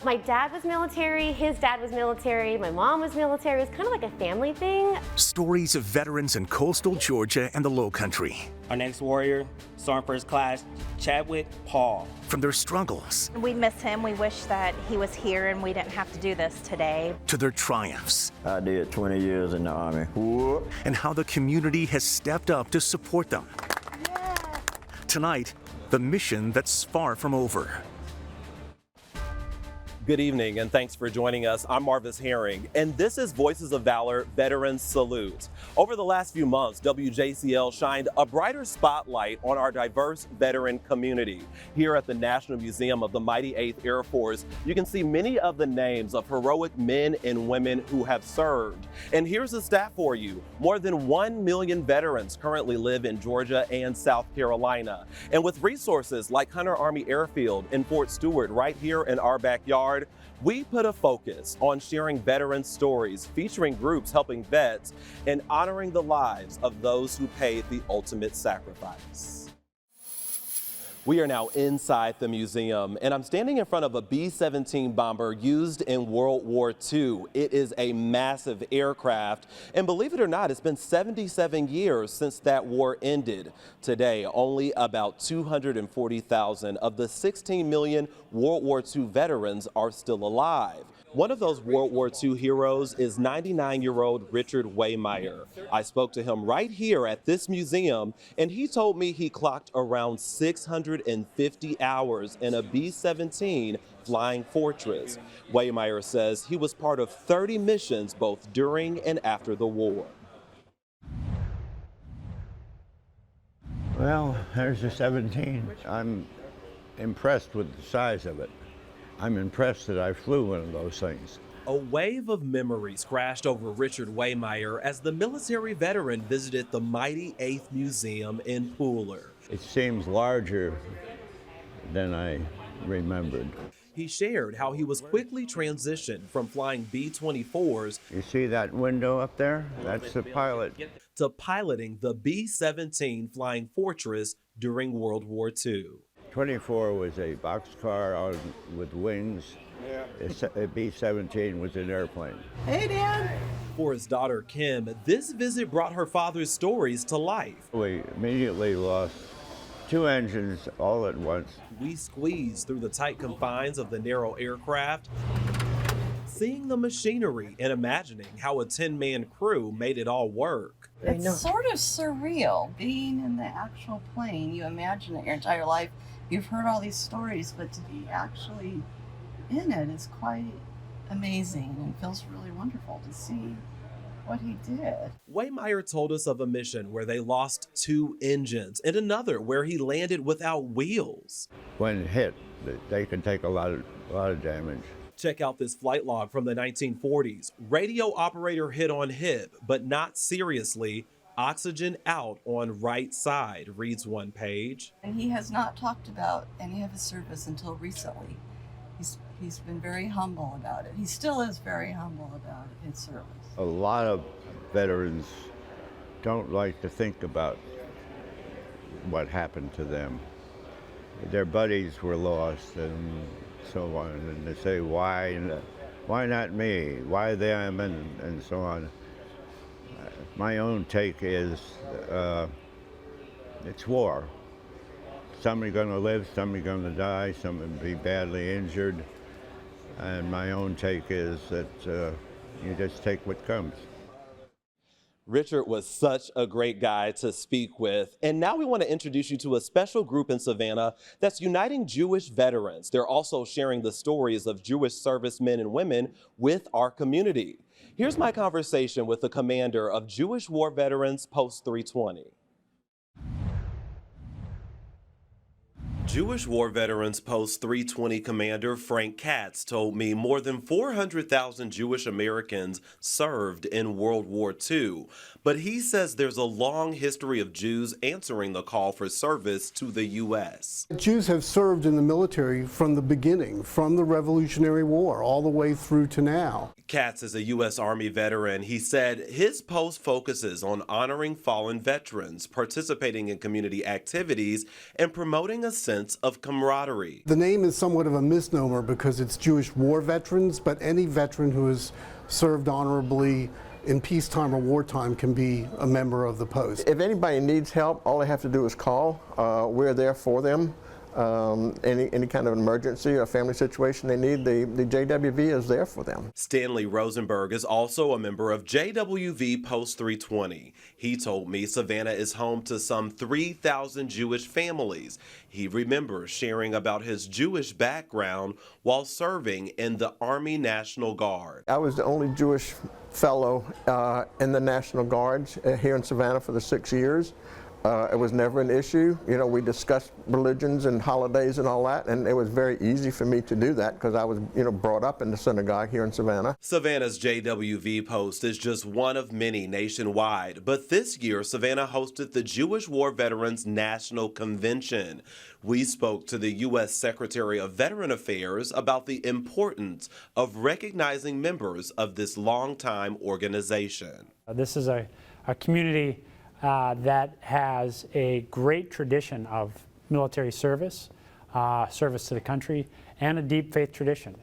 My dad was military, his dad was military, my mom was military. It was kind of like a family thing. Stories of veterans in coastal Georgia and the Lowcountry. Our next warrior, Sergeant First Class Chadwick Paul. From their struggles. We miss him. We wish that he was here and we didn't have to do this today. To their triumphs. I did 20 years in the Army. Whoop. And how the community has stepped up to support them. Yeah. Tonight, the mission that's far from over. Good evening and thanks for joining us. I'm Marvis and this is Voices of Valor Veterans Salute. Over the last few months, WJCL shined a brighter spotlight on our diverse veteran community. Here at the National Museum of the Mighty 8th Air Force, you can see many of the names of heroic men and women who have served. And here's a stat for you. More than 1 million veterans currently live in Georgia and South Carolina. And with resources like Hunter Army Airfield and Fort Stewart right here in our backyard, we put a focus on sharing veteran stories, featuring groups helping vets, and honoring the lives of those who paid the ultimate sacrifice. We are now inside the museum, and I'm standing in front of a B-17 bomber used in World War II. It is a massive aircraft, and believe it or not, it's been 77 years since that war ended. Today, only about 240,000 of the 16 million World War II veterans are still alive. One of those World War II heroes is 99-year-old Richard Waymeyer. I spoke to him right here at this museum, and he told me he clocked around 650 hours in a B-17 Flying Fortress. Waymeyer says he was part of 30 missions both during and after the war. Well, there's the 17. I'm impressed with the size of it. I'm impressed that I flew one of those things. A wave of memories crashed over Richard Waymeyer as the military veteran visited the Mighty 8th Museum in Pooler. It seems larger than I remembered. He shared how he was quickly transitioned from flying B-24s. You see that window up there? That's the pilot. To piloting the B-17 Flying Fortress during World War II. 24 was a boxcar with wings. A B-17 was an airplane. Hey, Dad. For his daughter, Kim, this visit brought her father's stories to life. We immediately lost 2 engines all at once. We squeezed through the tight confines of the narrow aircraft, seeing the machinery and imagining how a 10-man crew made it all work. It's sort of surreal being in the actual plane. You imagine it your entire life. You've heard all these stories, but to be actually in it is quite amazing and feels really wonderful to see what he did. Waymeyer told us of a mission where they lost 2 engines and another where he landed without wheels. When hit, they can take a lot of damage. Check out this flight log from the 1940s. Radio operator hit on hip, but not seriously. Oxygen out on right side, reads one page. And he has not talked about any of his service until recently. He's been very humble about it. He still is very humble about his service. A lot of veterans don't like to think about what happened to them. Their buddies were lost and so on, and they say, why not me? Why them? And so on. My own take is it's war. Some are going to live, some are going to die, some will be badly injured. And my own take is that you just take what comes. Richard was such a great guy to speak with. And now we want to introduce you to a special group in Savannah that's uniting Jewish veterans. They're also sharing the stories of Jewish servicemen and women with our community. Here's my conversation with the commander of Jewish War Veterans Post 320. Jewish War Veterans Post 320 Commander Frank Katz told me more than 400,000 Jewish Americans served in World War II, but he says there's a long history of Jews answering the call for service to the U.S. Jews have served in the military from the beginning, from the Revolutionary War all the way through to now. Katz is a U.S. Army veteran. He said his post focuses on honoring fallen veterans, participating in community activities, and promoting a sense sense of camaraderie. The name is somewhat of a misnomer because it's Jewish war veterans, but any veteran who has served honorably in peacetime or wartime can be a member of the post. If anybody needs help, all they have to do is call. We're there for them. Any kind of emergency or family situation they need, the JWV is there for them. Stanley Rosenberg is also a member of JWV Post 320. He told me Savannah is home to some 3,000 Jewish families. He remembers sharing about his Jewish background while serving in the Army National Guard. I was the only Jewish fellow in the National Guard here in Savannah for the 6 years. It was never an issue. You know, we discussed religions and holidays and all that, and it was very easy for me to do that because I was, brought up in the synagogue here in Savannah. Savannah's JWV Post is just one of many nationwide, but this year Savannah hosted the Jewish War Veterans National Convention. We spoke to the U.S. Secretary of Veteran Affairs about the importance of recognizing members of this longtime organization. This is a community that has a great tradition of military service, service to the country, and a deep faith tradition.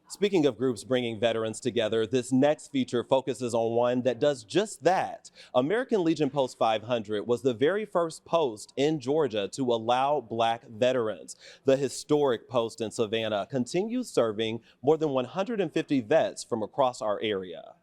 Speaking of groups bringing veterans together, this next feature focuses on one that does just that. American Legion Post 500 was the very first post in Georgia to allow Black veterans. The historic post in Savannah continues serving more than 150 vets from across our area.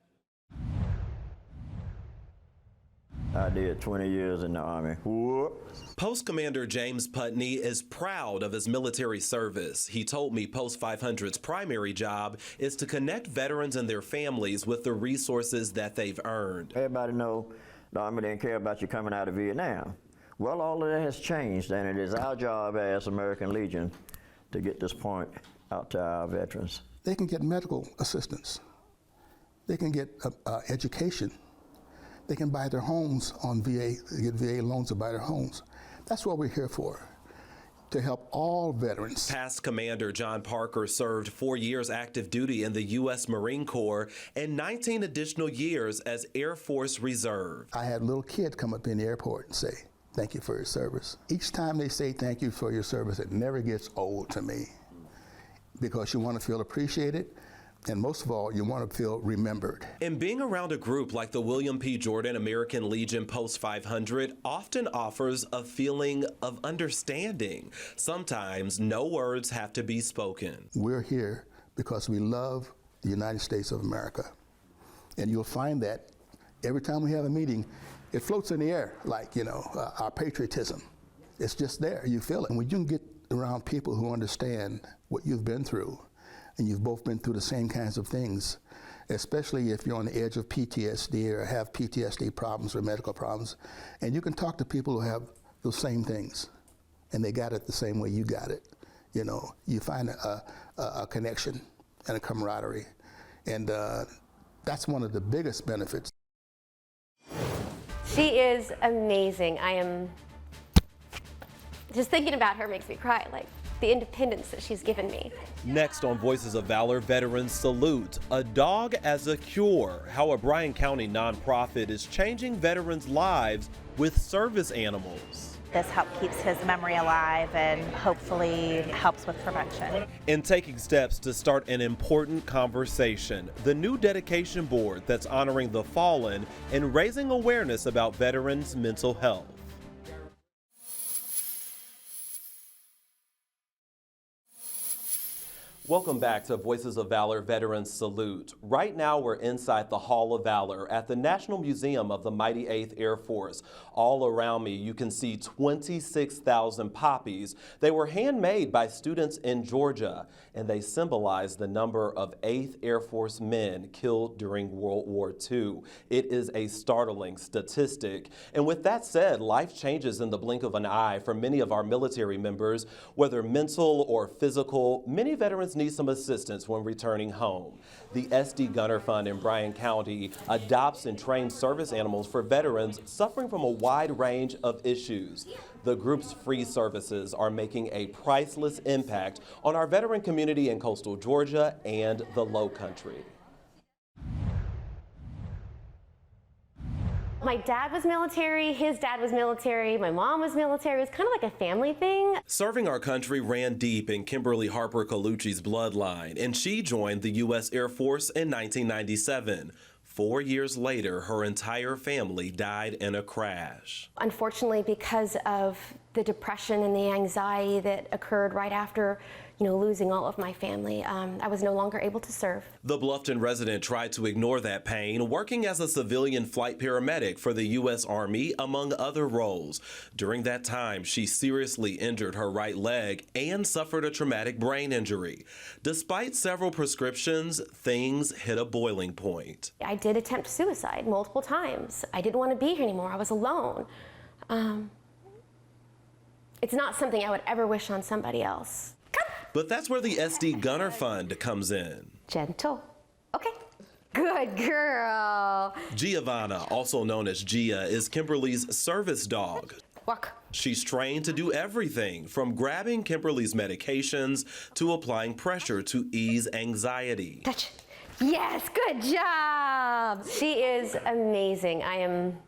I did 20 years in the Army. Whoop. Post Commander James Putney is proud of his military service. He told me Post 500's primary job is to connect veterans and their families with the resources that they've earned. Everybody know the Army didn't care about you coming out of Vietnam. Well, all of that has changed, and it is our job as American Legion to get this point out to our veterans. They can get medical assistance. They can get education. They can buy their homes on VA, get VA loans to buy their homes. That's what we're here for, to help all veterans. Past Commander John Parker served 4 years active duty in the U.S. Marine Corps and 19 additional years as Air Force Reserve. I had a little kid come up in the airport and say, "Thank you for your service." Each time they say thank you for your service, it never gets old to me, because you want to feel appreciated. And most of all, you want to feel remembered. And being around a group like the William P. Jordan American Legion Post 500 often offers a feeling of understanding. Sometimes no words have to be spoken. We're here because we love the United States of America. And you'll find that every time we have a meeting, it floats in the air, like, our patriotism. It's just there, you feel it. And when you can get around people who understand what you've been through, and you've both been through the same kinds of things, especially if you're on the edge of PTSD or have PTSD problems or medical problems, and you can talk to people who have those same things, and they got it the same way you got it. You find a connection and a camaraderie, and that's one of the biggest benefits. She is amazing. I am just thinking about her makes me cry. Like, the independence that she's given me. Next on Voices of Valor, Veterans Salute, a dog as a cure, how a Bryan County nonprofit is changing veterans' lives with service animals. This keeps his memory alive and hopefully helps with prevention. In taking steps to start an important conversation, the new dedication board that's honoring the fallen and raising awareness about veterans' mental health. Welcome back to Voices of Valor Veterans Salute. Right now we're inside the Hall of Valor at the National Museum of the Mighty 8th Air Force. All around me you can see 26,000 poppies. They were handmade by students in Georgia, and they symbolize the number of 8th Air Force men killed during World War II. It is a startling statistic. And with that said, life changes in the blink of an eye for many of our military members, whether mental or physical. Many veterans need some assistance when returning home. The SD Gunner Fund in Bryan County adopts and trains service animals for veterans suffering from a wide range of issues. The group's free services are making a priceless impact on our veteran community in coastal Georgia and the Low Country. My dad was military, his dad was military, my mom was military. It was kind of like a family thing. Serving our country ran deep in Kimberly Harper Colucci's bloodline, and she joined the U.S. Air Force in 1997. 4 years later, her entire family died in a crash. Unfortunately, because of the depression and the anxiety that occurred right after, losing all of my family, I was no longer able to serve. The Bluffton resident tried to ignore that pain, working as a civilian flight paramedic for the U.S. Army, among other roles. During that time, she seriously injured her right leg and suffered a traumatic brain injury. Despite several prescriptions, things hit a boiling point. I did attempt suicide multiple times. I didn't want to be here anymore. I was alone. It's not something I would ever wish on somebody else. But that's where the SD Gunner Fund comes in. Gentle. Okay. Good girl. Giovanna, also known as Gia, is Kimberly's service dog. Walk. She's trained to do everything from grabbing Kimberly's medications to applying pressure to ease anxiety. Touch. Yes, good job. She is amazing. I am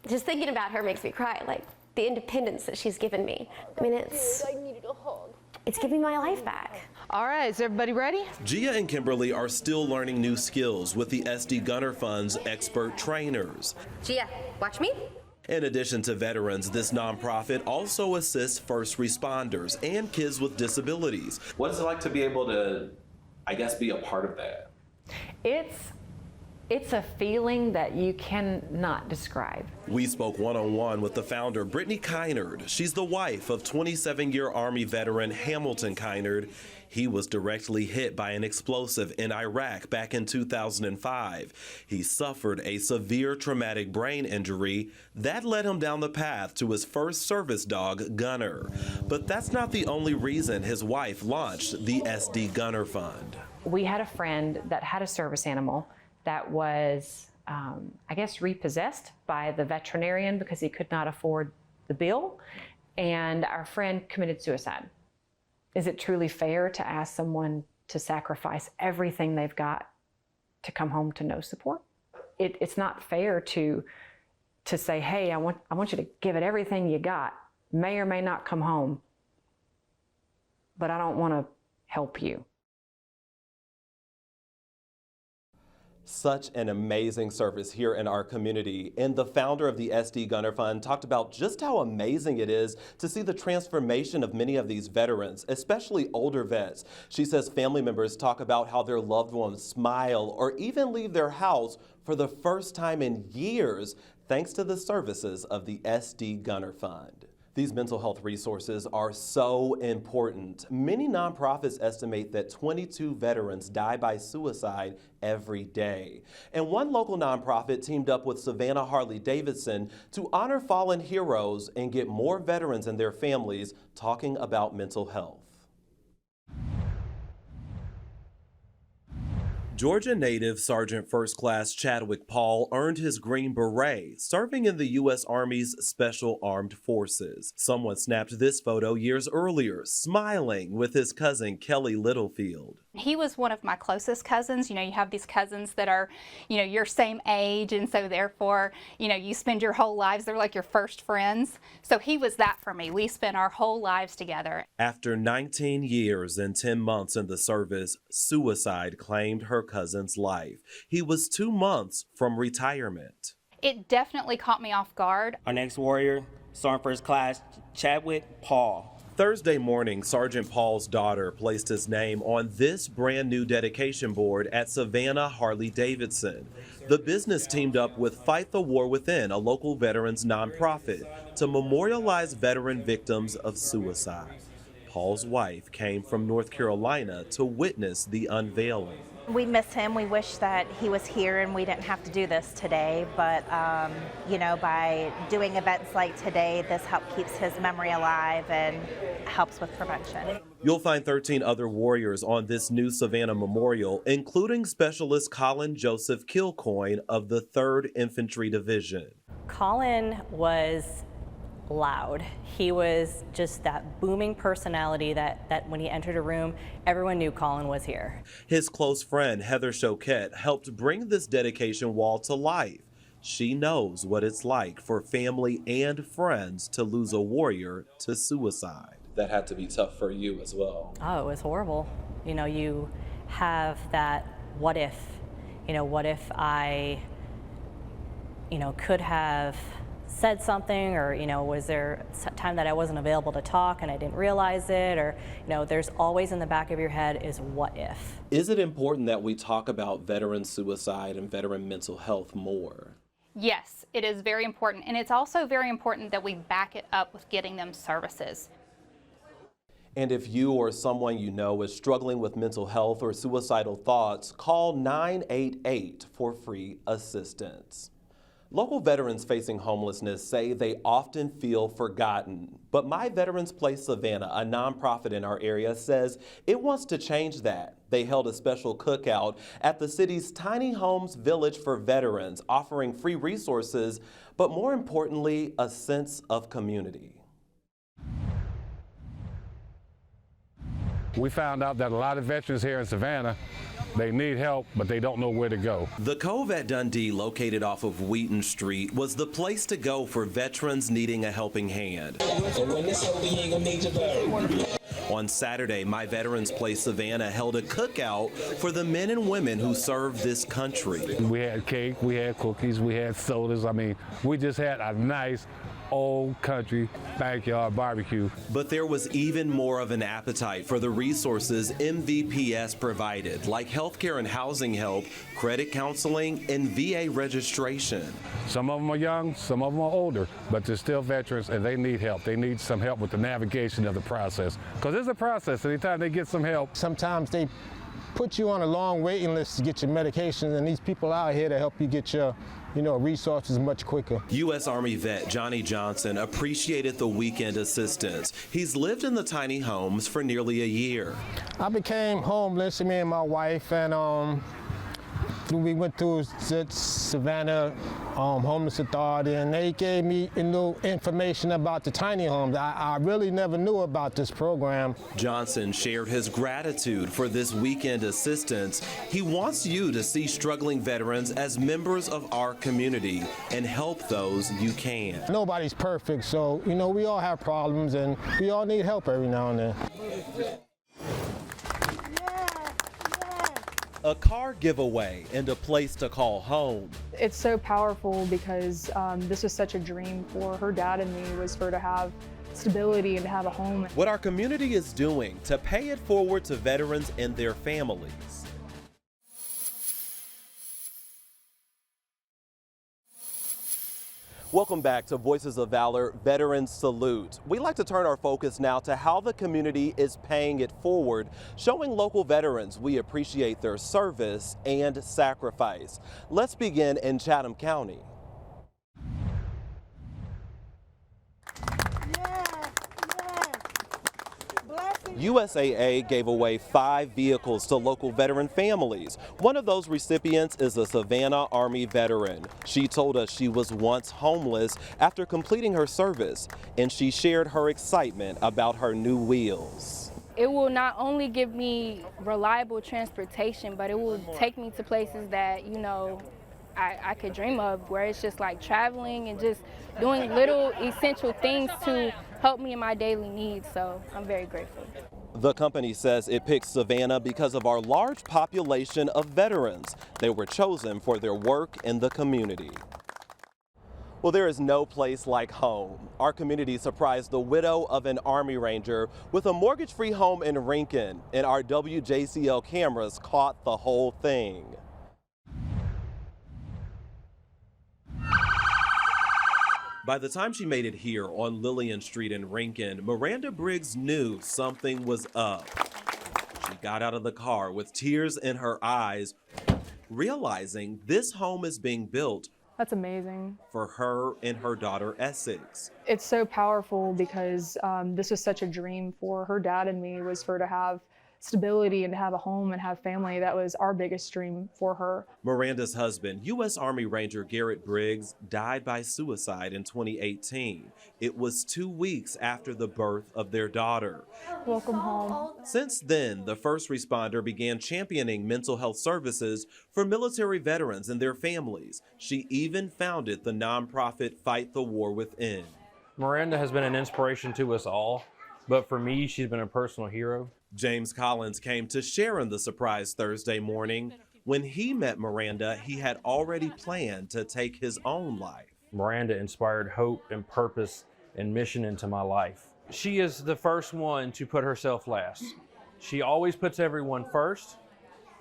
just thinking about her makes me cry. Like the independence that she's given me. I mean, it's giving my life back. All right, is everybody ready? Gia and Kimberly are still learning new skills with the SD Gunner Fund's expert trainers. Gia, watch me. In addition to veterans, this nonprofit also assists first responders and kids with disabilities. What is it like to be able to, be a part of that? It's a feeling that you cannot describe. We spoke one-on-one with the founder, Brittany Kynard. She's the wife of 27-year Army veteran Hamilton Kynard. He was directly hit by an explosive in Iraq back in 2005. He suffered a severe traumatic brain injury that led him down the path to his first service dog, Gunner. But that's not the only reason his wife launched the SD Gunner Fund. We had a friend that had a service animal that was, repossessed by the veterinarian because he could not afford the bill, and our friend committed suicide. Is it truly fair to ask someone to sacrifice everything they've got to come home to no support? It's not fair to say, hey, I want you to give it everything you got, may or may not come home, but I don't want to help you. Such an amazing service here in our community. And the founder of the SD Gunner Fund talked about just how amazing it is to see the transformation of many of these veterans, especially older vets. She says family members talk about how their loved ones smile or even leave their house for the first time in years, thanks to the services of the SD Gunner Fund. These mental health resources are so important. Many nonprofits estimate that 22 veterans die by suicide every day. And one local nonprofit teamed up with Savannah Harley-Davidson to honor fallen heroes and get more veterans and their families talking about mental health. Georgia native Sergeant First Class Chadwick Paul earned his Green Beret, serving in the U.S. Army's Special Armed Forces. Someone snapped this photo years earlier, smiling with his cousin Kelly Littlefield. He was one of my closest cousins. You have these cousins that are, your same age, and so therefore, you spend your whole lives, they're like your first friends. So he was that for me. We spent our whole lives together. After 19 years and 10 months in the service, suicide claimed her cousin's life. He was 2 months from retirement. It definitely caught me off guard. Our next warrior, Sergeant First Class Chadwick Paul. Thursday morning, Sergeant Paul's daughter placed his name on this brand new dedication board at Savannah Harley-Davidson. The business teamed up with Fight the War Within, a local veterans nonprofit, to memorialize veteran victims of suicide. Paul's wife came from North Carolina to witness the unveiling. We miss him. We wish that he was here and we didn't have to do this today. But, by doing events like today, this keeps his memory alive and helps with prevention. You'll find 13 other warriors on this new Savannah memorial, including Specialist Colin Joseph Kilcoyne of the 3rd Infantry Division. Colin was loud. He was just that booming personality that when he entered a room, everyone knew Colin was here. His close friend, Heather Choquette, helped bring this dedication wall to life. She knows what it's like for family and friends to lose a warrior to suicide. That had to be tough for you as well. Oh, it was horrible. You know, you have that what if, what if I, could have said something, or, was there a time that I wasn't available to talk and I didn't realize it, or, there's always in the back of your head is what if. Is it important that we talk about veteran suicide and veteran mental health more? Yes, it is very important. And it's also very important that we back it up with getting them services. And if you or someone you know is struggling with mental health or suicidal thoughts, call 988 for free assistance. Local veterans facing homelessness say they often feel forgotten. But My Veterans Place Savannah, a nonprofit in our area, says it wants to change that. They held a special cookout at the city's Tiny Homes Village for veterans, offering free resources, but more importantly, a sense of community. We found out that a lot of veterans here in Savannah, they need help, but they don't know where to go. The Cove at Dundee, located off of Wheaton Street, was the place to go for veterans needing a helping hand. On Saturday, My Veterans Place Savannah held a cookout for the men and women who serve this country. We had cake, we had cookies, we had sodas. I mean, we just had a nice old country backyard barbecue. But there was even more of an appetite for the resources MVPS provided, like healthcare and housing help, credit counseling, and VA registration. Some of them are young, some of them are older, but they're still veterans and they need help. They need some help with the navigation of the process, because it's a process. Anytime they get some help. Sometimes they put you on a long waiting list to get your medications, and these people out here to help you get your resources much quicker. U.S. Army vet Johnny Johnson appreciated the weekend assistance. He's lived in the tiny homes for nearly a year. I became homeless, me and my wife, and we went through Savannah Homeless Authority, and they gave me information about the tiny homes. I really never knew about this program. Johnson shared his gratitude for this weekend assistance. He wants you to see struggling veterans as members of our community and help those you can. Nobody's perfect, so we all have problems and we all need help every now and then. A car giveaway and a place to call home. It's so powerful because this was such a dream for her dad and me, was for her to have stability and to have a home. What our community is doing to pay it forward to veterans and their families. Welcome back to Voices of Valor Veterans Salute. We like to turn our focus now to how the community is paying it forward, showing local veterans we appreciate their service and sacrifice. Let's begin in Chatham County. USAA gave away 5 vehicles to local veteran families. One of those recipients is a Savannah Army veteran. She told us she was once homeless after completing her service, and she shared her excitement about her new wheels. It will not only give me reliable transportation, but it will take me to places that, I could dream of, where it's just like traveling and just doing little essential things to help me in my daily needs. So I'm very grateful. The company says it picked Savannah because of our large population of veterans. They were chosen for their work in the community. Well, there is no place like home. Our community surprised the widow of an Army Ranger with a mortgage-free home in Rincon, and our WJCL cameras caught the whole thing. By the time she made it here on Lillian Street in Rincon, Miranda Briggs knew something was up. She got out of the car with tears in her eyes, realizing this home is being built. That's amazing. For her and her daughter, Essex. It's so powerful because this was such a dream for her dad and me, was for her to have stability and to have a home and have family. That was our biggest dream for her. Miranda's husband, U.S. Army Ranger Garrett Briggs, died by suicide in 2018. It was 2 weeks after the birth of their daughter. Welcome home. Since then, the first responder began championing mental health services for military veterans and their families. She even founded the nonprofit Fight the War Within. Miranda has been an inspiration to us all, but for me, she's been a personal hero. James Collins came to Sharon the surprise Thursday morning. When he met Miranda, he had already planned to take his own life. Miranda inspired hope and purpose and mission into my life. She is the first one to put herself last. She always puts everyone first,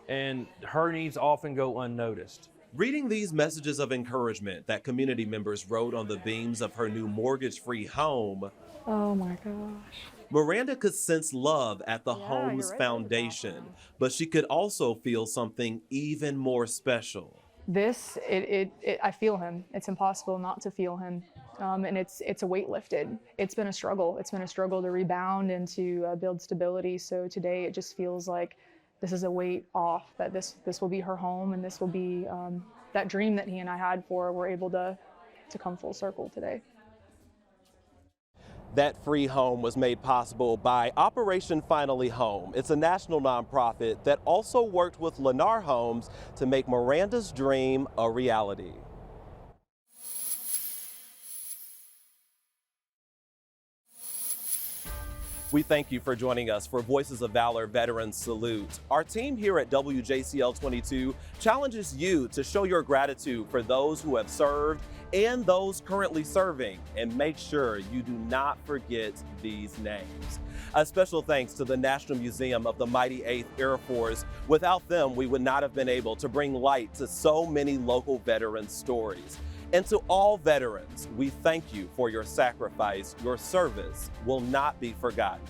and her needs often go unnoticed. Reading these messages of encouragement that community members wrote on the beams of her new mortgage-free home, oh my gosh. Miranda could sense love at the home's foundation, but she could also feel something even more special. This, I feel him. It's impossible not to feel him. And it's a weight lifted. It's been a struggle. It's been a struggle to rebound and to build stability. So today it just feels like this is a weight off, that this will be her home, and this will be that dream that he and I had for her. We're able to come full circle today. That free home was made possible by Operation Finally Home. It's a national nonprofit that also worked with Lennar Homes to make Miranda's dream a reality. We thank you for joining us for Voices of Valor Veterans Salute. Our team here at WJCL 22 challenges you to show your gratitude for those who have served and those currently serving, and make sure you do not forget these names. A special thanks to the National Museum of the Mighty 8th Air Force. Without them, we would not have been able to bring light to so many local veterans' stories. And to all veterans, we thank you for your sacrifice. Your service will not be forgotten.